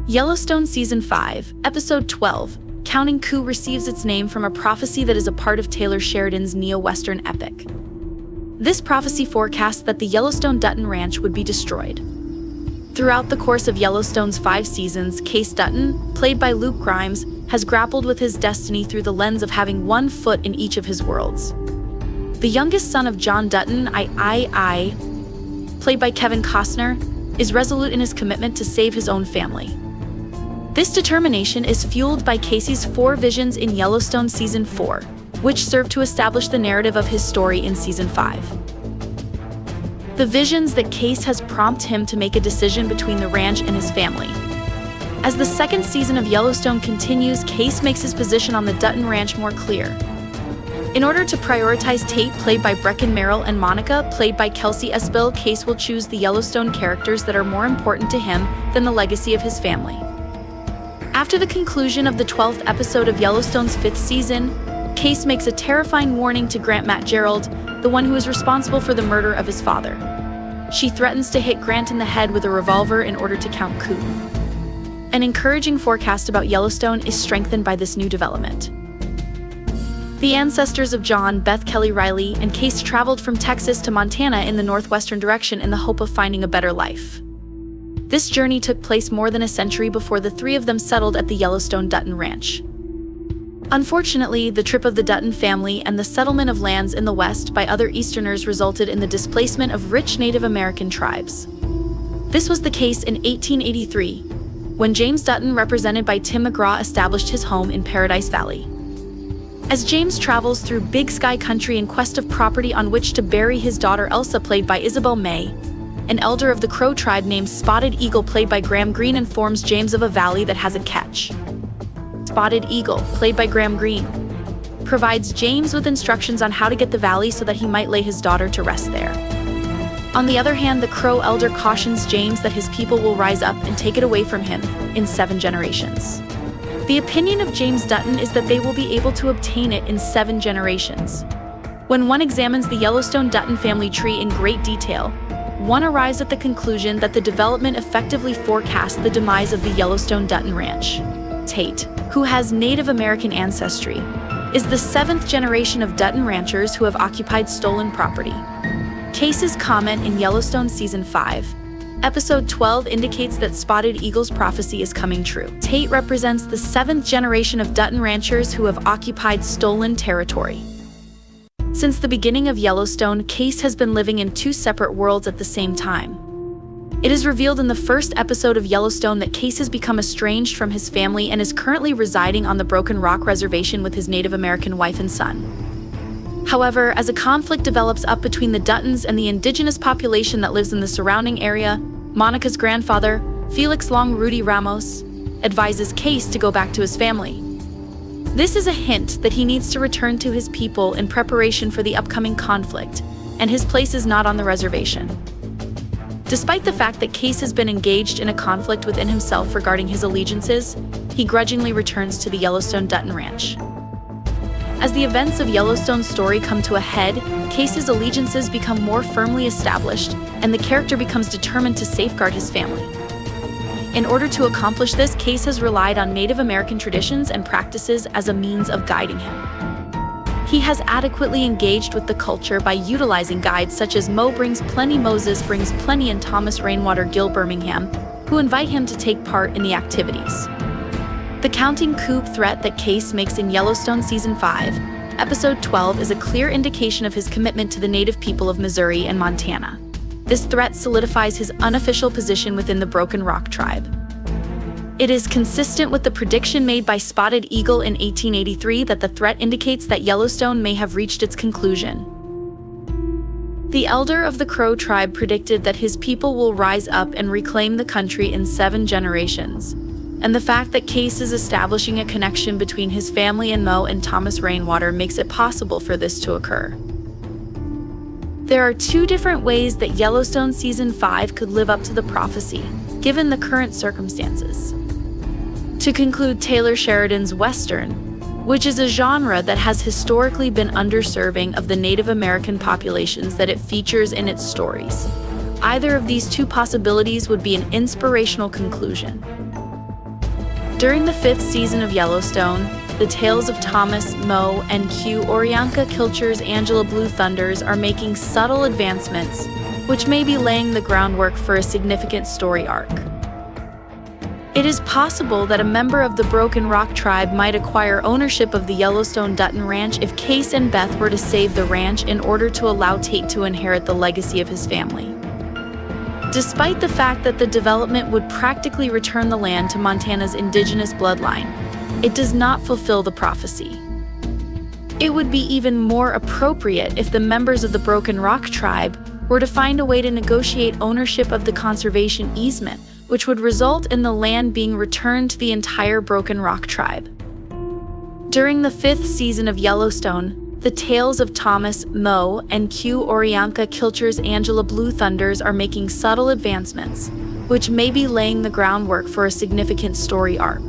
Yellowstone Season 5, Episode 12, Counting Coup receives its name from a prophecy that is a part of Taylor Sheridan's neo-Western epic. This prophecy forecast that the Yellowstone Dutton Ranch would be destroyed. Throughout the course of Yellowstone's 5 seasons, Kayce Dutton, played by Luke Grimes, has grappled with his destiny through the lens of having one foot in each of his worlds. The youngest son of John Dutton, played by Kevin Costner, is resolute in his commitment to save his own family. This determination is fueled by Kayce's 4 visions in Yellowstone Season 4, which serve to establish the narrative of his story in Season 5. The visions that Kayce has prompted him to make a decision between the ranch and his family. As the 2nd season of Yellowstone continues, Kayce makes his position on the Dutton Ranch more clear. In order to prioritize Tate, played by Brecken Merrill, and Monica, played by Kelsey Espil, Kayce will choose the Yellowstone characters that are more important to him than the legacy of his family. After the conclusion of the 12th episode of Yellowstone's 5th season, Kayce makes a terrifying warning to Grant Gerald, the one who is responsible for the murder of his father. She threatens to hit Grant in the head with a revolver in order to count coup. An encouraging forecast about Yellowstone is strengthened by this new development. The ancestors of John, Beth, Kelly, Riley, and Kayce traveled from Texas to Montana in the northwestern direction in the hope of finding a better life. This journey took place more than a century before the 3 of them settled at the Yellowstone Dutton Ranch. Unfortunately, the trip of the Dutton family and the settlement of lands in the West by other Easterners resulted in the displacement of rich Native American tribes. This was the case in 1883, when James Dutton, represented by Tim McGraw, established his home in Paradise Valley. As James travels through Big Sky Country in quest of property on which to bury his daughter Elsa, played by Isabel May, an elder of the Crow tribe named Spotted Eagle, played by Graham Greene, informs James of a valley that has a catch. Spotted Eagle, played by Graham Greene, provides James with instructions on how to get the valley so that he might lay his daughter to rest there. On the other hand, the Crow elder cautions James that his people will rise up and take it away from him in 7 generations. The opinion of James Dutton is that they will be able to obtain it in 7 generations. When one examines the Yellowstone Dutton family tree in great detail, one arrives at the conclusion that the development effectively forecasts the demise of the Yellowstone Dutton Ranch. Tate, who has Native American ancestry, is the 7th generation of Dutton ranchers who have occupied stolen property. Kayce's comment in Yellowstone Season 5, Episode 12 indicates that Spotted Eagle's prophecy is coming true. Tate represents the 7th generation of Dutton ranchers who have occupied stolen territory. Since the beginning of Yellowstone, Kayce has been living in 2 separate worlds at the same time. It is revealed in the 1st episode of Yellowstone that Kayce has become estranged from his family and is currently residing on the Broken Rock Reservation with his Native American wife and son. However, as a conflict develops up between the Duttons and the indigenous population that lives in the surrounding area, Monica's grandfather, Felix Long Rudy Ramos, advises Kayce to go back to his family. This is a hint that he needs to return to his people in preparation for the upcoming conflict, and his place is not on the reservation. Despite the fact that Kayce has been engaged in a conflict within himself regarding his allegiances, he grudgingly returns to the Yellowstone Dutton Ranch. As the events of Yellowstone's story come to a head, Kayce's allegiances become more firmly established, and the character becomes determined to safeguard his family. In order to accomplish this, Kayce has relied on Native American traditions and practices as a means of guiding him. He has adequately engaged with the culture by utilizing guides such as Mo Brings Plenty, Moses Brings Plenty, and Thomas Rainwater Gill Birmingham, who invite him to take part in the activities. The counting coup threat that Kayce makes in Yellowstone Season 5, Episode 12 is a clear indication of his commitment to the native people of Missouri and Montana. This threat solidifies his unofficial position within the Broken Rock tribe. It is consistent with the prediction made by Spotted Eagle in 1883 that the threat indicates that Yellowstone may have reached its conclusion. The elder of the Crow tribe predicted that his people will rise up and reclaim the country in 7 generations, and the fact that Kayce is establishing a connection between his family and Mo and Thomas Rainwater makes it possible for this to occur. There are 2 different ways that Yellowstone Season 5 could live up to the prophecy, given the current circumstances. To conclude, Taylor Sheridan's Western, which is a genre that has historically been underserving of the Native American populations that it features in its stories. Either of these 2 possibilities would be an inspirational conclusion. During the 5th season of Yellowstone, the tales of Thomas, Mo, and Q Orianka Kilcher's Angela Blue Thunders are making subtle advancements, which may be laying the groundwork for a significant story arc. It is possible that a member of the Broken Rock tribe might acquire ownership of the Yellowstone Dutton Ranch if Kayce and Beth were to save the ranch in order to allow Tate to inherit the legacy of his family. Despite the fact that the development would practically return the land to Montana's indigenous bloodline, it does not fulfill the prophecy. It would be even more appropriate if the members of the Broken Rock tribe were to find a way to negotiate ownership of the conservation easement, which would result in the land being returned to the entire Broken Rock tribe. During the 5th season of Yellowstone, the tales of Thomas, Mo, and Q Orianka Kilcher's Angela Blue Thunders are making subtle advancements, which may be laying the groundwork for a significant story arc.